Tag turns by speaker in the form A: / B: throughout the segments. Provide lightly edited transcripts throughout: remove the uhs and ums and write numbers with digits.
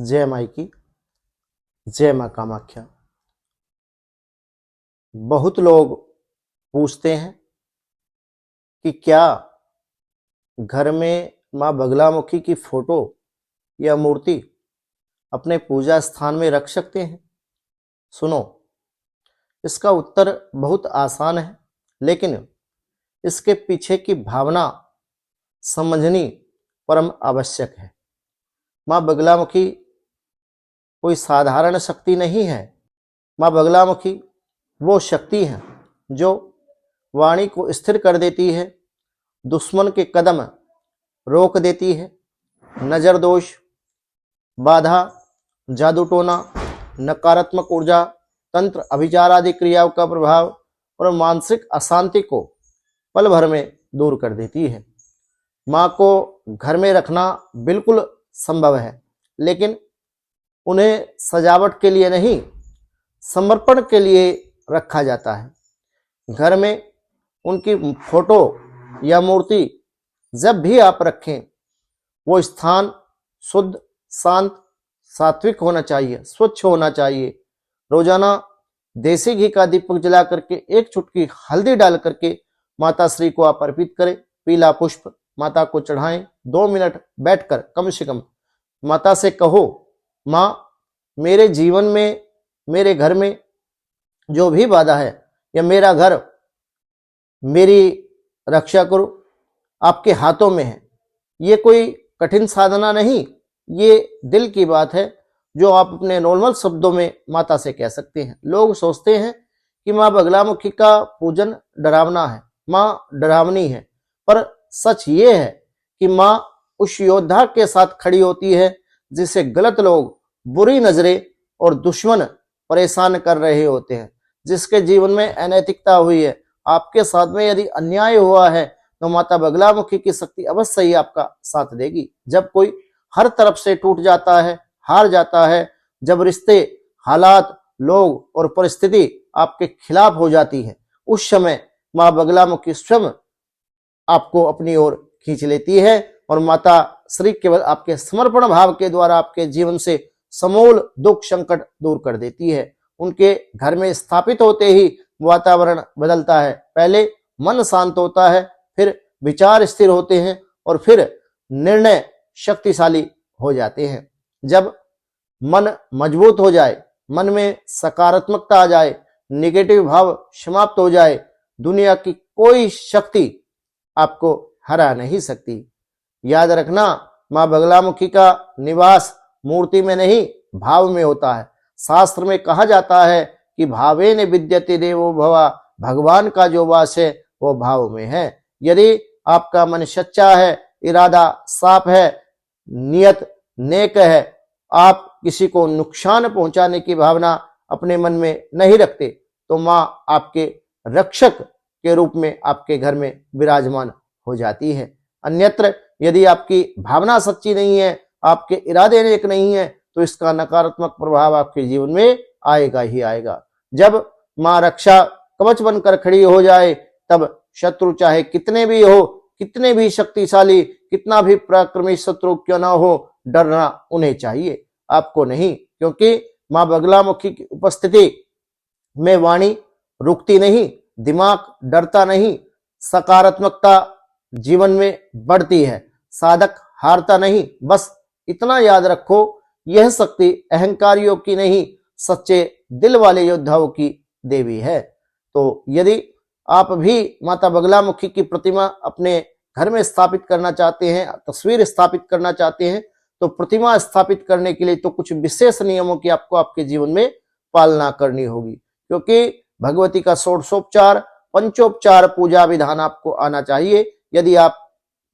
A: जय माई की, जय माँ कामाख्या। बहुत लोग पूछते हैं कि क्या घर में माँ बगलामुखी की फोटो या मूर्ति अपने पूजा स्थान में रख सकते हैं? सुनो, इसका उत्तर बहुत आसान है, लेकिन इसके पीछे की भावना समझनी परम आवश्यक है। माँ बगलामुखी कोई साधारण शक्ति नहीं है। माँ बगलामुखी वो शक्ति है जो वाणी को स्थिर कर देती है, दुश्मन के कदम रोक देती है, नजर दोष, बाधा, जादू टोना, नकारात्मक ऊर्जा, तंत्र अभिचार आदि क्रियाओं का प्रभाव और मानसिक अशांति को पल भर में दूर कर देती है। माँ को घर में रखना बिल्कुल संभव है, लेकिन उन्हें सजावट के लिए नहीं, समर्पण के लिए रखा जाता है। घर में उनकी फोटो या मूर्ति जब भी आप रखें, वो स्थान शुद्ध, शांत, सात्विक होना चाहिए, स्वच्छ होना चाहिए। रोजाना देसी घी का दीपक जला करके एक चुटकी हल्दी डाल करके माता श्री को आप अर्पित करें। पीला पुष्प माता को चढ़ाएं। 2 मिनट बैठकर कम से कम माता से कहो, माँ मेरे जीवन में, मेरे घर में जो भी बाधा है, या मेरा घर मेरी रक्षा करो, आपके हाथों में है। ये कोई कठिन साधना नहीं, ये दिल की बात है जो आप अपने नॉर्मल शब्दों में माता से कह सकते हैं। लोग सोचते हैं कि माँ बगलामुखी का पूजन डरावना है, माँ डरावनी है, पर सच ये है कि माँ उस योद्धा के साथ खड़ी होती है जिसे गलत लोग, बुरी नजरें और दुश्मन परेशान कर रहे होते हैं, जिसके जीवन में अनैतिकता हुई है। आपके साथ में यदि अन्याय हुआ है तो माता बगलामुखी की शक्ति अवश्य ही आपका साथ देगी। जब कोई हर तरफ से टूट जाता है, हार जाता है, जब रिश्ते, हालात, लोग और परिस्थिति आपके खिलाफ हो जाती है, उस समय माँ बगलामुखी स्वयं आपको अपनी ओर खींच लेती है और माता श्री केवल आपके समर्पण भाव के द्वारा आपके जीवन से समूल दुख संकट दूर कर देती है। उनके घर में स्थापित होते ही वातावरण बदलता है। पहले मन शांत होता है, फिर विचार स्थिर होते हैं और फिर निर्णय शक्तिशाली हो जाते हैं। जब मन मजबूत हो जाए, मन में सकारात्मकता आ जाए, नेगेटिव भाव समाप्त हो जाए, दुनिया की कोई शक्ति आपको हरा नहीं सकती। याद रखना, माँ बगलामुखी का निवास मूर्ति में नहीं, भाव में होता है। शास्त्र में कहा जाता है कि भावेन विद्यते देवो भवा, भगवान का जो वास है वो भाव में है। यदि आपका मन सच्चा है, इरादा साफ है, नियत नेक है, आप किसी को नुकसान पहुंचाने की भावना अपने मन में नहीं रखते, तो माँ आपके रक्षक के रूप में आपके घर में विराजमान हो जाती है। अन्यत्र यदि आपकी भावना सच्ची नहीं है, आपके इरादे नेक नहीं है, तो इसका नकारात्मक प्रभाव आपके जीवन में आएगा ही आएगा। जब माँ रक्षा कवच बनकर खड़ी हो जाए, तब शत्रु चाहे कितने भी हो, कितने भी शक्तिशाली, कितना भी पराक्रमी शत्रु क्यों ना हो, डरना उन्हें चाहिए, आपको नहीं। क्योंकि माँ बगलामुखी की उपस्थिति में वाणी रुकती नहीं, दिमाग डरता नहीं, सकारात्मकता जीवन में बढ़ती है, साधक हारता नहीं। बस इतना याद रखो, यह शक्ति अहंकारियों की नहीं, सच्चे दिल वाले योद्धाओं की देवी है। तो यदि आप भी माता बगलामुखी की प्रतिमा अपने घर में स्थापित करना चाहते हैं, तस्वीर स्थापित करना चाहते हैं, तो प्रतिमा स्थापित करने के लिए तो कुछ विशेष नियमों की आपको आपके जीवन में पालना करनी होगी। क्योंकि भगवती का षोडशोपचार, पंचोपचार पूजा विधान आपको आना चाहिए यदि आप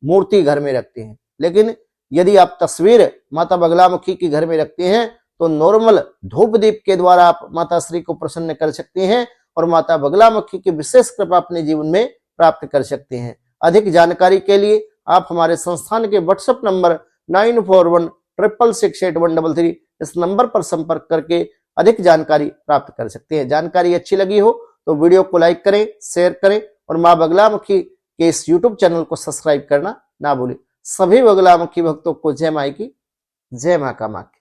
A: मूर्ति घर में रखते हैं। लेकिन यदि आप तस्वीर माता बगलामुखी की घर में रखते हैं, तो नॉर्मल धूप दीप के द्वारा आप माता श्री को प्रसन्न कर सकते हैं और माता बगलामुखी की विशेष कृपा अपने जीवन में प्राप्त कर सकते हैं। अधिक जानकारी के लिए आप हमारे संस्थान के व्हाट्सएप नंबर 9416668133 इस नंबर पर संपर्क करके अधिक जानकारी प्राप्त कर सकते हैं। जानकारी अच्छी लगी हो तो वीडियो को लाइक करें, शेयर करें और माँ बगलामुखी के इस यूट्यूब चैनल को सब्सक्राइब करना ना भूलें। सभी बगलामुखी भक्तों को जय माई की, जय माँ कामाख्या।